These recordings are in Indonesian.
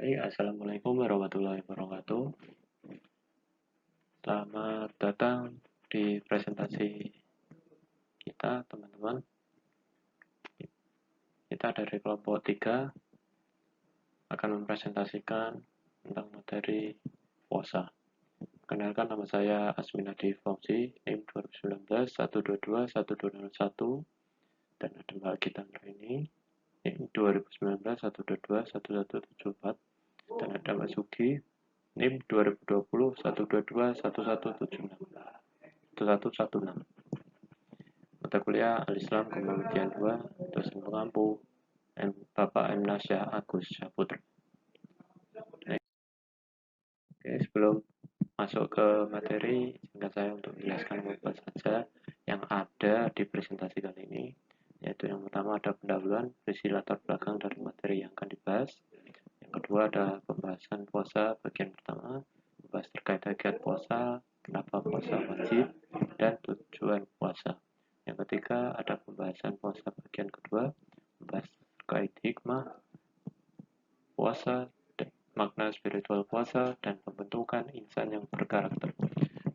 Assalamualaikum warahmatullahi wabarakatuh. Selamat datang di presentasi kita, teman-teman. Kita dari kelompok 3 akan mempresentasikan tentang materi puasa. Kenalkan, nama saya Asminadi Fauzi, NIM 2019 122 1201, dan ada Mbak Gita ini, NIM 2019 122 1174, dan ada Mbak Sugi, NIM 2020 122 1116. Mata kuliah Al-Islam Kepemimpinan 2, dosen pengampu Bapak M. Nasya Agus Saputra. Oke, sebelum masuk ke materi, singkat saya untuk menjelaskan apa saja yang ada di presentasi kali ini, yaitu yang pertama ada pendahuluan, berisi latar belakang dari materi yang akan dibahas. Yang kedua ada pembahasan puasa bagian pertama, membahas terkait hakikat puasa, kenapa puasa wajib, dan tujuan puasa. Yang ketiga ada pembahasan puasa bagian kedua, membahas terkait hikmah puasa, makna spiritual puasa, dan pembentukan insan yang berkarakter.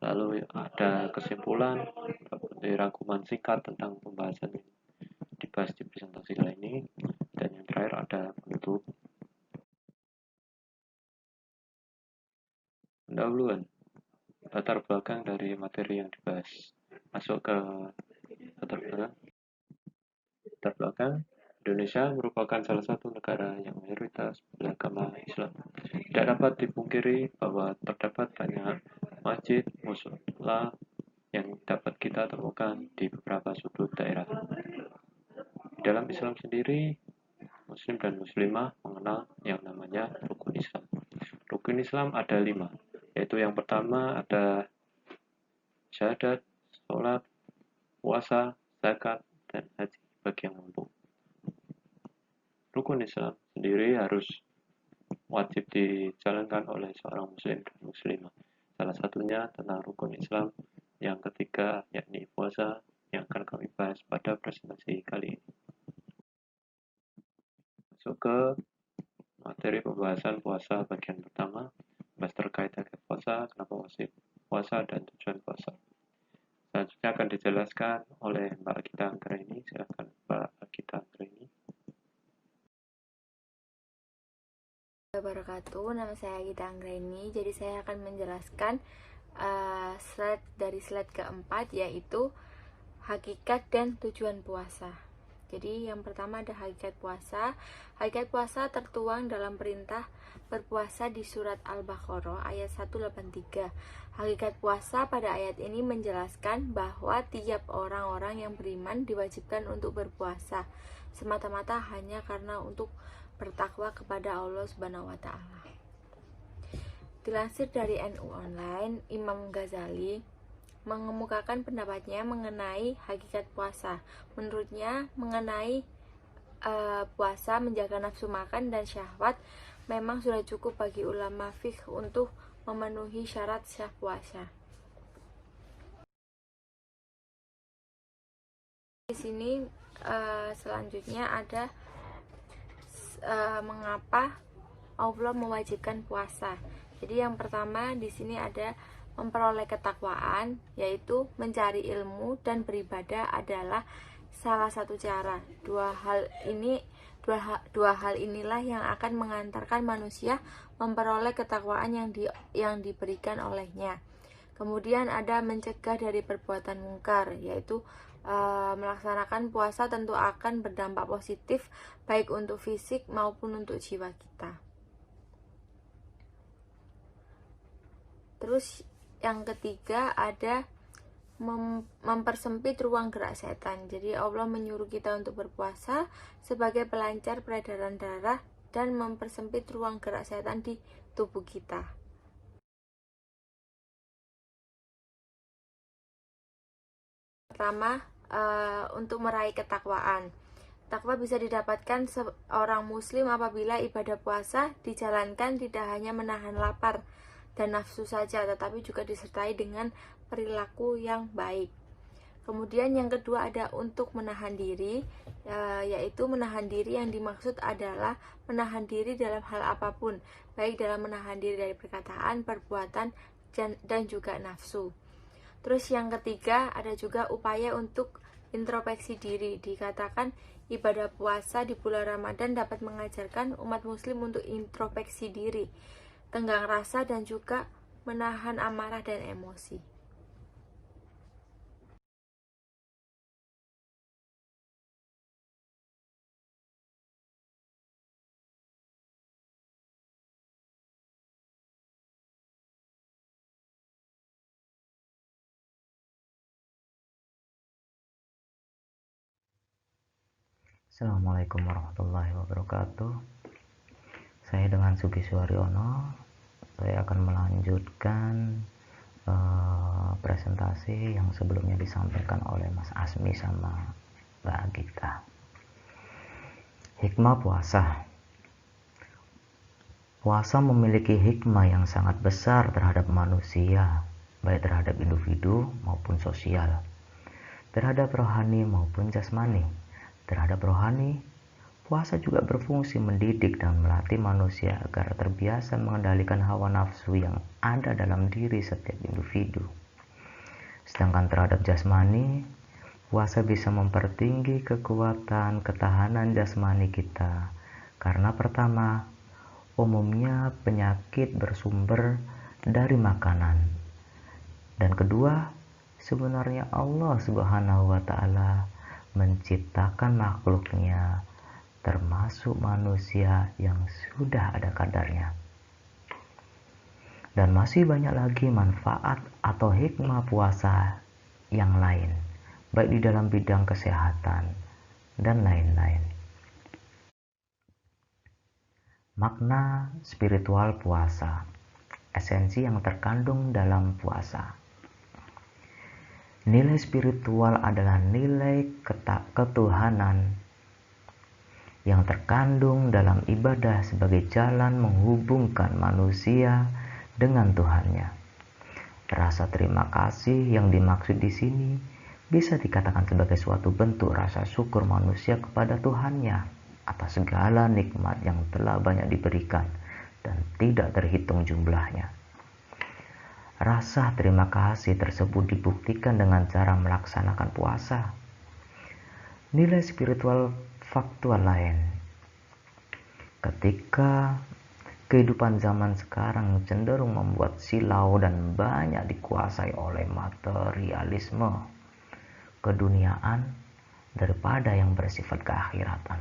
Lalu ada kesimpulan, rangkuman singkat tentang pembahasan yang dibahas di presentasi kali ini, dan yang terakhir ada penutup. Pendahuluan, latar belakang dari materi yang dibahas. Masuk ke latar belakang. Latar belakang, Indonesia merupakan salah satu negara yang mayoritas beragama Islam. Tidak dapat dipungkiri bahwa terdapat banyak masjid, mushola yang dapat kita temukan di beberapa sudut daerah. Di dalam Islam sendiri, Muslim dan Muslimah mengenal yang namanya rukun Islam. Rukun Islam ada 5, yaitu yang pertama ada syahadat, sholat, puasa, zakat, dan haji bagi yang mampu. Rukun Islam sendiri harus wajib dijalankan oleh seorang muslim dan muslimah. Salah satunya tentang rukun Islam yang ketiga, yakni puasa, yang akan kami bahas pada presentasi kali ini. Masuk ke materi pembahasan puasa bagian pertama, bahas terkait hakikat puasa, kenapa wajib puasa, dan tujuan puasa. Selanjutnya akan dijelaskan oleh Mbak Gita Anggraini. Silakan Mbak Gita Anggraini. Wabarakatuh, nama saya Gita Anggraini. Jadi saya akan menjelaskan slide keempat, yaitu hakikat dan tujuan puasa. Jadi yang pertama ada hakikat puasa. Hakikat puasa tertuang dalam perintah berpuasa di surat Al-Baqarah ayat 183. Hakikat puasa pada ayat ini menjelaskan bahwa tiap orang-orang yang beriman diwajibkan untuk berpuasa semata-mata hanya karena untuk bertakwa kepada Allah Subhanahu wa Ta'ala. Dilansir dari NU Online, Imam Ghazali mengemukakan pendapatnya mengenai hakikat puasa. Menurutnya, mengenai puasa menjaga nafsu makan dan syahwat memang sudah cukup bagi ulama fiqh untuk memenuhi syarat sah puasa. Di sini selanjutnya ada mengapa Allah mewajibkan puasa. Jadi yang pertama di sini ada memperoleh ketakwaan, yaitu mencari ilmu dan beribadah adalah salah satu cara. Dua hal inilah yang akan mengantarkan manusia memperoleh ketakwaan yang diberikan olehnya. Kemudian ada mencegah dari perbuatan mungkar, yaitu melaksanakan puasa tentu akan berdampak positif baik untuk fisik maupun untuk jiwa kita. Terus yang ketiga ada mempersempit ruang gerak setan. Jadi Allah menyuruh kita untuk berpuasa sebagai pelancar peredaran darah dan mempersempit ruang gerak setan di tubuh kita. Pertama, untuk meraih ketakwaan. Takwa bisa didapatkan seorang muslim apabila ibadah puasa dijalankan tidak hanya menahan lapar dan nafsu saja, tetapi juga disertai dengan perilaku yang baik. Kemudian yang kedua ada untuk menahan diri, yaitu menahan diri yang dimaksud adalah menahan diri dalam hal apapun, baik dalam menahan diri dari perkataan, perbuatan, dan juga nafsu. Terus yang ketiga ada juga upaya untuk introspeksi diri. Dikatakan ibadah puasa di bulan Ramadan dapat mengajarkan umat muslim untuk introspeksi diri, tenggang rasa, dan juga menahan amarah dan emosi. Assalamualaikum warahmatullahi wabarakatuh. Saya dengan Sugi Suharyono. Saya akan melanjutkan presentasi yang sebelumnya disampaikan oleh Mas Asmi sama Mbak Agita. Hikmah puasa. Puasa memiliki hikmah yang sangat besar terhadap manusia, baik terhadap individu maupun sosial, terhadap rohani maupun jasmani. Terhadap rohani, puasa juga berfungsi mendidik dan melatih manusia agar terbiasa mengendalikan hawa nafsu yang ada dalam diri setiap individu. Sedangkan terhadap jasmani, puasa bisa mempertinggi kekuatan ketahanan jasmani kita. Karena pertama, umumnya penyakit bersumber dari makanan. Dan kedua, sebenarnya Allah Subhanahu wa Ta'ala menciptakan makhluknya, termasuk manusia yang sudah ada kadarnya. Dan masih banyak lagi manfaat atau hikmah puasa yang lain, baik di dalam bidang kesehatan dan lain-lain. Makna spiritual puasa, esensi yang terkandung dalam puasa. Nilai spiritual adalah nilai ketuhanan yang terkandung dalam ibadah sebagai jalan menghubungkan manusia dengan Tuhannya. Rasa terima kasih yang dimaksud di sini bisa dikatakan sebagai suatu bentuk rasa syukur manusia kepada Tuhannya atas segala nikmat yang telah banyak diberikan dan tidak terhitung jumlahnya. Rasa terima kasih tersebut dibuktikan dengan cara melaksanakan puasa. Nilai spiritual faktual lain. Ketika kehidupan zaman sekarang cenderung membuat silau dan banyak dikuasai oleh materialisme, keduniaan daripada yang bersifat keakhiratan,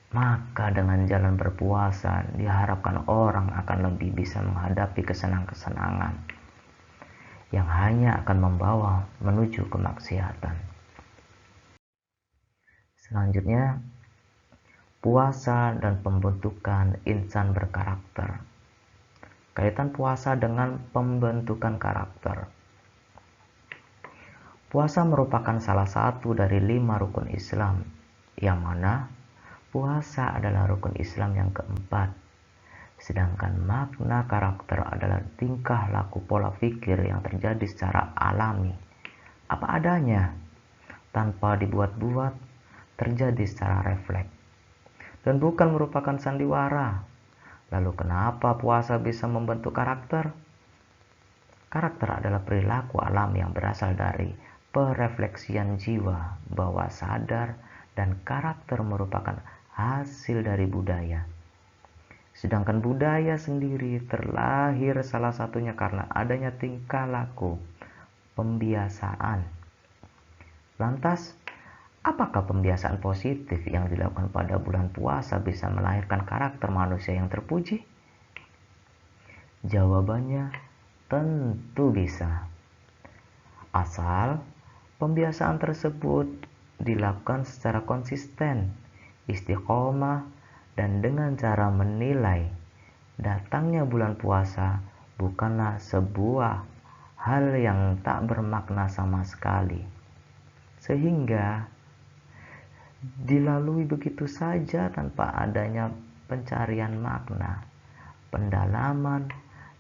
maka dengan jalan berpuasa diharapkan orang akan lebih bisa menghadapi kesenang-kesenangan yang hanya akan membawa menuju kemaksiatan. Selanjutnya, puasa dan pembentukan insan berkarakter. Kaitan puasa dengan pembentukan karakter. Puasa merupakan salah satu dari 5 rukun Islam, yang mana puasa adalah rukun Islam yang keempat, sedangkan makna karakter adalah tingkah laku pola pikir yang terjadi secara alami, apa adanya, tanpa dibuat-buat, terjadi secara refleks, dan bukan merupakan sandiwara. Lalu kenapa puasa bisa membentuk karakter? Karakter adalah perilaku alami yang berasal dari perefleksian jiwa, bawah sadar, dan karakter merupakan hasil dari budaya. Sedangkan budaya sendiri terlahir salah satunya karena adanya tingkah laku, pembiasaan. Lantas, apakah pembiasaan positif yang dilakukan pada bulan puasa bisa melahirkan karakter manusia yang terpuji? Jawabannya tentu bisa. Asal pembiasaan tersebut dilakukan secara konsisten, istiqomah, dan dengan cara menilai datangnya bulan puasa bukanlah sebuah hal yang tak bermakna sama sekali, sehingga dilalui begitu saja tanpa adanya pencarian makna, pendalaman,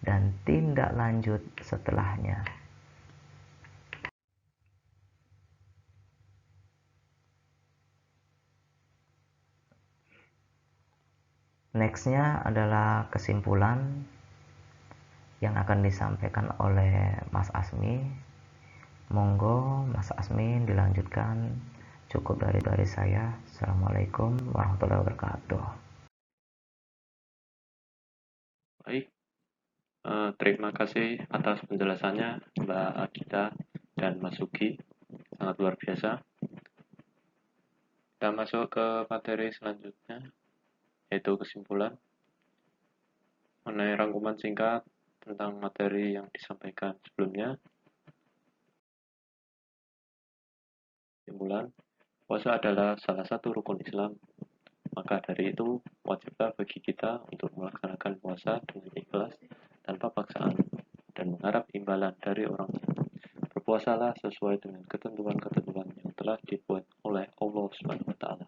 dan tindak lanjut setelahnya. Nextnya adalah kesimpulan yang akan disampaikan oleh Mas Asmi. Monggo Mas Asmi dilanjutkan. Cukup dari saya. Assalamualaikum warahmatullahi wabarakatuh. Baik, terima kasih atas penjelasannya Mbak Agita dan Mas Sugi, sangat luar biasa. Kita masuk ke materi selanjutnya, yaitu kesimpulan mengenai rangkuman singkat tentang materi yang disampaikan sebelumnya. Kesimpulan, puasa adalah salah satu rukun Islam, maka dari itu wajiblah bagi kita untuk melaksanakan puasa dengan ikhlas tanpa paksaan dan mengharap imbalan dari orang lain. Berpuasalah sesuai dengan ketentuan-ketentuan yang telah dibuat oleh Allah Subhanahu wa taala.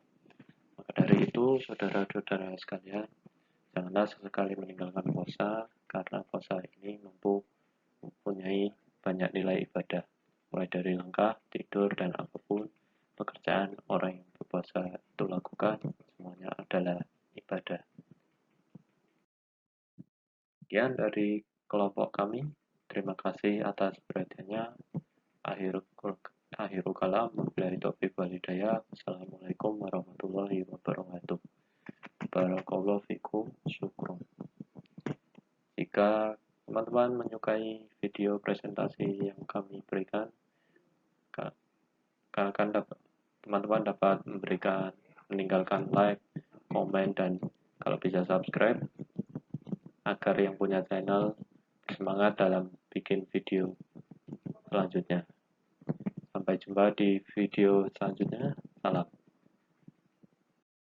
Maka dari itu, saudara-saudara sekalian, janganlah sesekali meninggalkan puasa karena puasa ini mempunyai banyak nilai ibadah, mulai dari langkah, tidur, dan apapun pekerjaan orang yang berpuasa itu lakukan, semuanya adalah ibadah. Sekian dari kelompok kami. Terima kasih atas perhatiannya. Akhirul kalam, wabillahi taufiq wal hidayah. Assalamualaikum warahmatullahi wabarakatuh. Barakallahu fikum, syukron. Jika teman-teman menyukai video presentasi yang kami berikan, teman-teman dapat meninggalkan like, komen, dan kalau bisa subscribe agar yang punya channel bersemangat dalam bikin video selanjutnya. Sampai jumpa di video selanjutnya. Salam.